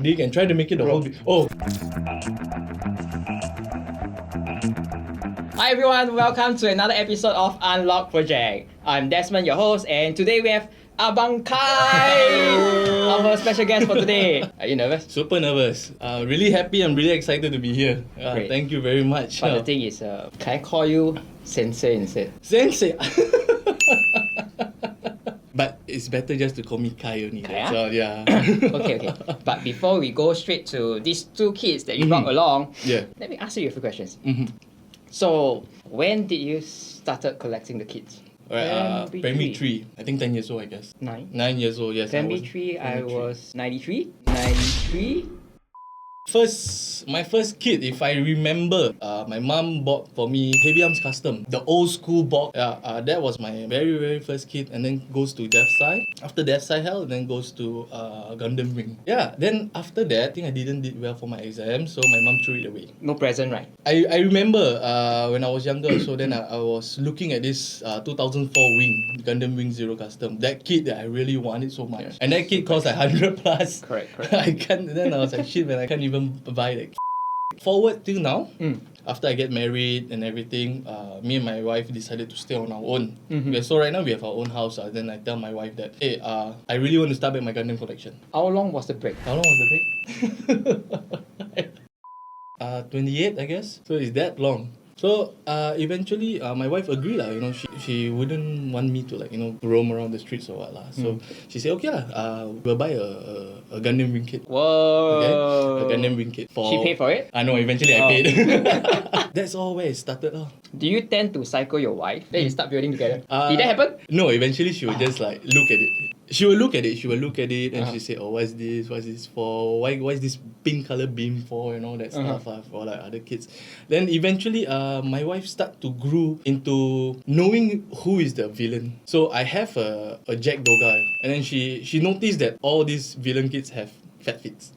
big and try to make it the whole. Oh. Hi everyone, welcome to another episode of Unlock Project. I'm Desmond, your host, and today we have Abang Klye, our special guest for today. Are you nervous? Super nervous. Really happy. I'm really excited to be here. Thank you very much. But the thing is, can I call you Sensei instead? Sensei. But it's better just to call me Kai only. Kai, so yeah. Okay. But before we go straight to these two kids that you brought along, let me ask you a few questions. So, when did you started collecting the kits? Primary 3. I think 10 years old, I guess. 9 years old, yes. Primary 3, I was 93. 93? My first kit, if I remember, my mum bought for me Heavy Arms Custom, the old school box. That was my very, very first kit, and then goes to Death Side. After Death Side Hell, then goes to Gundam Ring. Then after that, I think I didn't did well for my exam, so my mum threw it away. No present, right? I remember when I was younger, so then I was looking at this 2004 Wing, Gundam Wing Zero Custom. That kit that I really wanted so much. And that kit cost like 100 plus. Correct. Then I was like, shit man, I can't even buy that. Forward till now, after I get married and everything, me and my wife decided to stay on our own. So right now we have our own house. Then I tell my wife that, hey, I really want to start back my Gundam collection. How long was the break? 28, I guess. So it's that long. So eventually my wife agreed lah. She wouldn't want me to roam around the streets or what lah. So she said okay lah. We'll buy a Gundam Ring kit. Whoa. Okay, a Gundam Ring kit. She paid for it? No, eventually I paid. That's all where it started lah. Do you tend to cycle your wife? Then you start building together. Did that happen? No, eventually she would just look at it. She will look at it and she say, oh, what's this for? Why is this pink color beam for? And all that stuff for like other kids. Then eventually my wife start to grow into knowing who is the villain. So I have a Jack Doga, and then she noticed that all these villain kids have fat fits.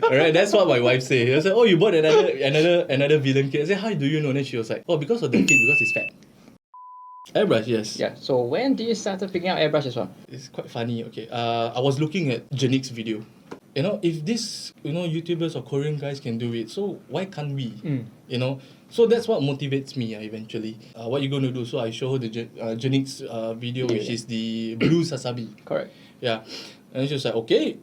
Alright, that's what my wife said. I said, oh, you bought another villain kit. I said, how do you know? And then she was like, oh, because of the kid, because it's fat. Airbrush, yes. Yeah. So when did you start picking up airbrush as well? It's quite funny. Okay. I was looking at Janik's video. If this YouTubers or Korean guys can do it, so why can't we? So that's what motivates me eventually. What you going to do? So I show her the Janik's video, which is the blue Sazabi. Correct. Yeah. And she was like, okay,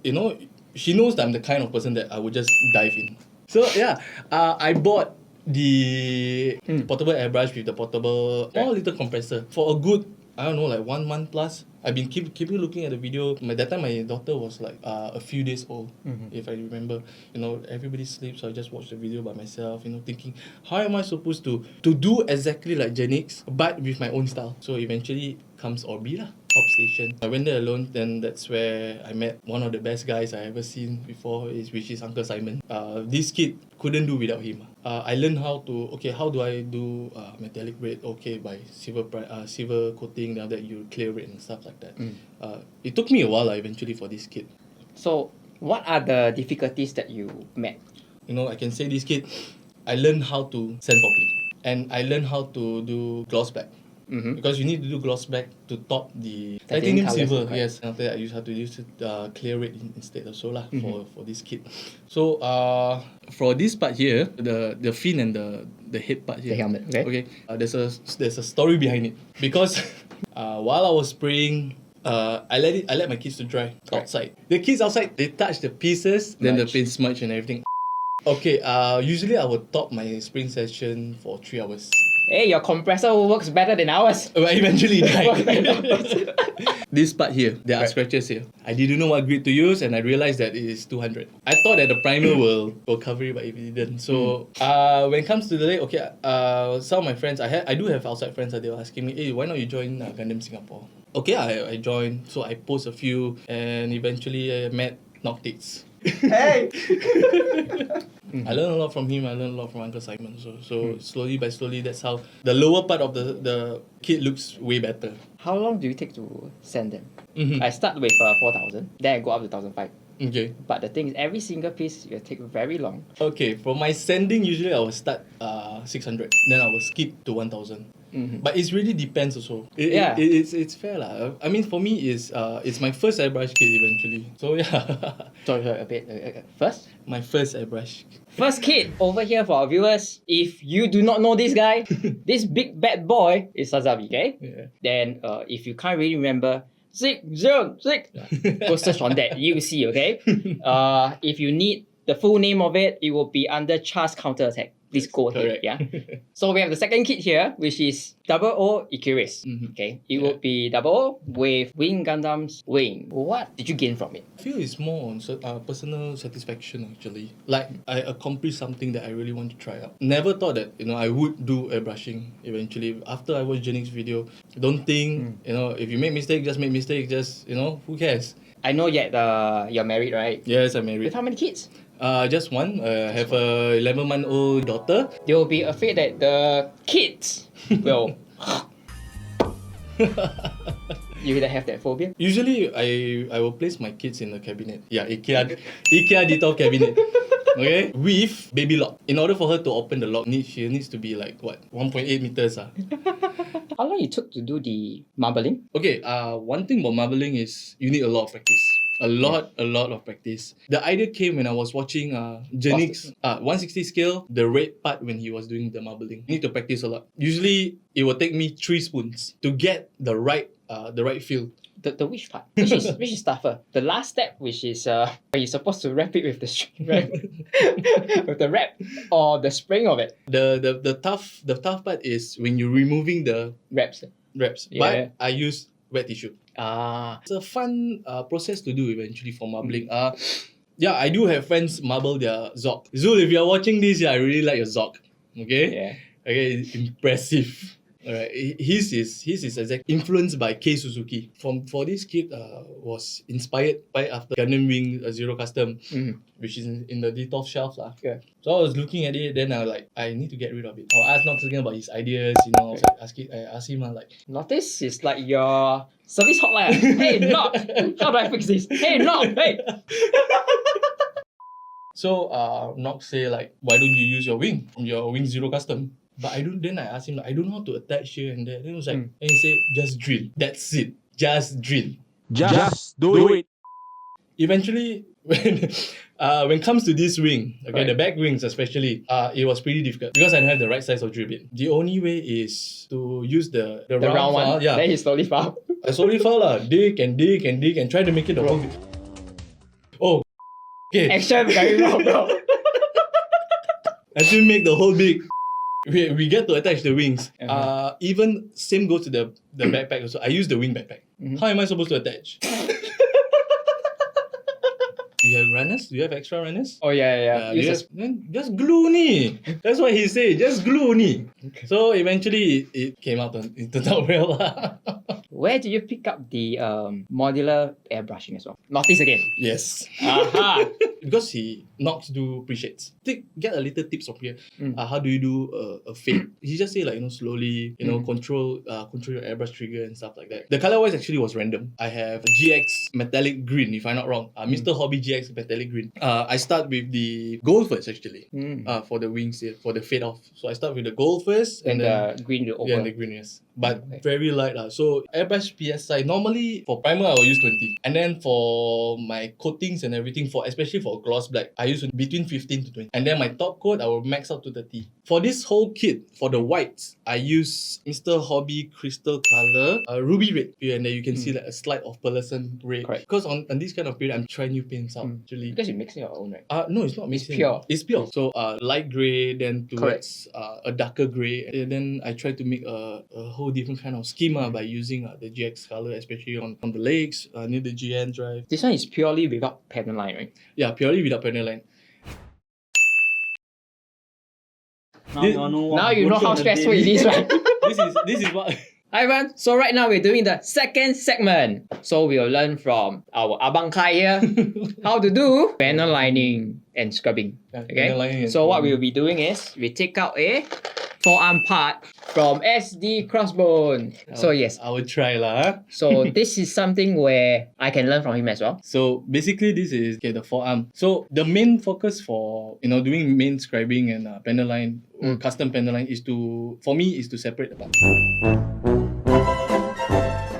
she knows that I'm the kind of person that I would just dive in. So yeah, I bought the portable airbrush with the portable small little compressor for a good, I don't know, like 1 month plus. I've been keeping looking at the video. That time my daughter was like a few days old, if I remember. Everybody sleeps, so I just watched the video by myself, thinking, how am I supposed to do exactly like Janik's, but with my own style? So eventually comes Orbi lah. Station. I went there alone, then that's where I met one of the best guys I ever seen before, which is Uncle Simon. This kid couldn't do without him. I learned how do I do metallic red? Okay, by silver coating, now that you clear it and stuff like that. It took me a while eventually for this kid. So what are the difficulties that you met? I can say this kid, I learned how to sand properly, and I learned how to do gloss back. Because you need to do gloss back to top the titanium silver. Right? Yes, and after that I have to use clear red instead of solar for this kit. So for this part here, the fin and the head part here, the helmet. Okay. There's a story behind it, because while I was spraying, I let my kids to dry outside. The kids outside, they touch the pieces, then the paint smudge and everything. Okay, usually I would top my spraying session for 3 hours. Hey, your compressor works better than ours. Well, eventually it died. This part here, there are scratches here. I didn't know what grit to use, and I realized that it is 200. I thought that the primer will cover it, but it didn't. So when it comes to the day, okay, some of my friends, I do have outside friends that they were asking me, hey, why not you join Gundam Singapore? Okay, I joined, so I post a few, and eventually I met Noctix. Hey! I learned a lot from him. I learned a lot from Uncle Simon. So slowly by slowly, that's how the lower part of the kit looks way better. How long do you take to sand them? I start with 4,000, then I go up to 1,500. Okay. But the thing is, every single piece will take very long. Okay, for my sanding, usually I will start 600, then I will skip to 1,000. But it really depends also. It's fair lah. I mean, for me, it's my first airbrush kit eventually. So yeah. Sorry, a bit. First? My first airbrush. First kit over here for our viewers. If you do not know this guy, this big bad boy is Sazabi, okay? Yeah. Then if you can't really remember, 606, go search on that. You will see, okay? If you need the full name of it, it will be under Char's Counterattack. Please go ahead. Correct. Yeah. So we have the second kit here, which is 00 Icarus. Okay. It would be 00 with Wing Gundam's wing. What did you gain from it? I feel it's more on personal satisfaction actually. Like I accomplished something that I really want to try out. Never thought that I would do airbrushing eventually. After I watched Jenix's video, don't think if you make mistake, just make mistake. Just who cares? I know yet you're married, right? Yes, I'm married. With how many kids? Just one. I have a 11-month-old daughter. They will be afraid that the kids will. You either have that phobia? Usually, I will place my kids in the cabinet. Yeah, IKEA detail cabinet. Okay, with baby lock. In order for her to open the lock, she needs to be like 1.8 meters. How long it took to do the marbling? Okay, one thing about marbling is you need a lot of practice. A lot of practice. The idea came when I was watching Jenix 160 scale, the red part when he was doing the marbling. You need to practice a lot. Usually, it will take me 3 spoons to get the right feel. The which part? Which is tougher? The last step, which is where you're supposed to wrap it with the string, right? With the wrap or the spring of it. The tough part is when you're removing the wraps. Yeah. But I use wet tissue. It's a fun process to do eventually for marbling. Yeah, I do have friends marble their Zoc. Zul, if you're watching this, I really like your Zoc. Okay? Yeah. Okay, impressive. Alright, his is exactly influenced by K Suzuki. For this kit was inspired by after Gundam Wing Zero Custom, which is in the Detolf shelf lah. Yeah. So I was looking at it, then I was like, I need to get rid of it. I asked Nox again about his ideas. I was like, I asked him like, Notice is like your service hotline. Hey, Nox, how do I fix this? Hey, Nox, hey. So Nox say like, why don't you use your Wing Zero Custom? But then I asked him like, I don't know how to attach here and there. Then he was like, and he said, just drill. That's it. Just drill. Just do it. Eventually, when it comes to this wing, okay, the back wings especially, it was pretty difficult because I don't have the right size of drill bit. The only way is to use the round one. File. Yeah. Then he slowly file. I slowly file lah. Dig and try to make it the whole bit. Oh, okay. Action very wrong, bro. I should make the whole big. We get to attach the wings. Even same goes to the backpack also. I use the wing backpack. How am I supposed to attach? Do you have runners? Do you have extra runners? Oh yeah. Just glue ni. That's what he said. Just glue ni. Okay. So eventually it came out. It turned out well. Where did you pick up the modular airbrushing as well? Notice again. Yes. Aha. Because Nox do pre-shades. Get a little tips from here. How do you do a fade? He just say like slowly, control your airbrush trigger and stuff like that. The color wise actually was random. I have a GX metallic green, if I'm not wrong. Mr. Hobby GX metallic green. I start with the gold first actually. For the wings here, for the fade off. So I start with the gold first and then the green to over. Yeah, the green, yes. But very light lah. So airbrush PSI normally for primer I will use 20, and then for my coatings and everything, especially for gloss black, I use between 15 to 20, and then my top coat I will max out to 30. For this whole kit, for the whites, I use Mr. Hobby Crystal Color, Ruby Red, and then you can see like a slight of pearlescent red. Correct. Because on this kind of period, I'm trying new paints out actually. Because you're mixing your own, right? No, it's not mixing. It's pure. So light grey, then towards a darker grey, and then I try to make a whole different kind of schema by using the GX color, especially on the legs near the GN drive. This one is purely without panel line, right? Yeah, purely without panel line. Now you know how stressful it is, right? This is what. Hi everyone, so right now we're doing the second segment. So we'll learn from our Abang Klye here how to do panel lining and scrubbing. Okay? Lining so what we'll be doing is we take out a forearm part from SD Crossbone. So yes, I will try lah. so this is something where I can learn from him as well. So basically, this is the forearm. So the main focus for doing main scribing and panel line, custom panel line is to separate the part.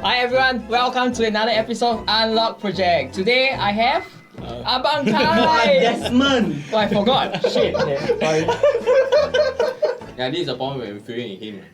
Hi everyone, welcome to another episode of Unlock Project. Today I have Abang Klye. Desmond! Oh, I forgot. Shit. Sorry. Yeah, this is the point where we're feeling in him.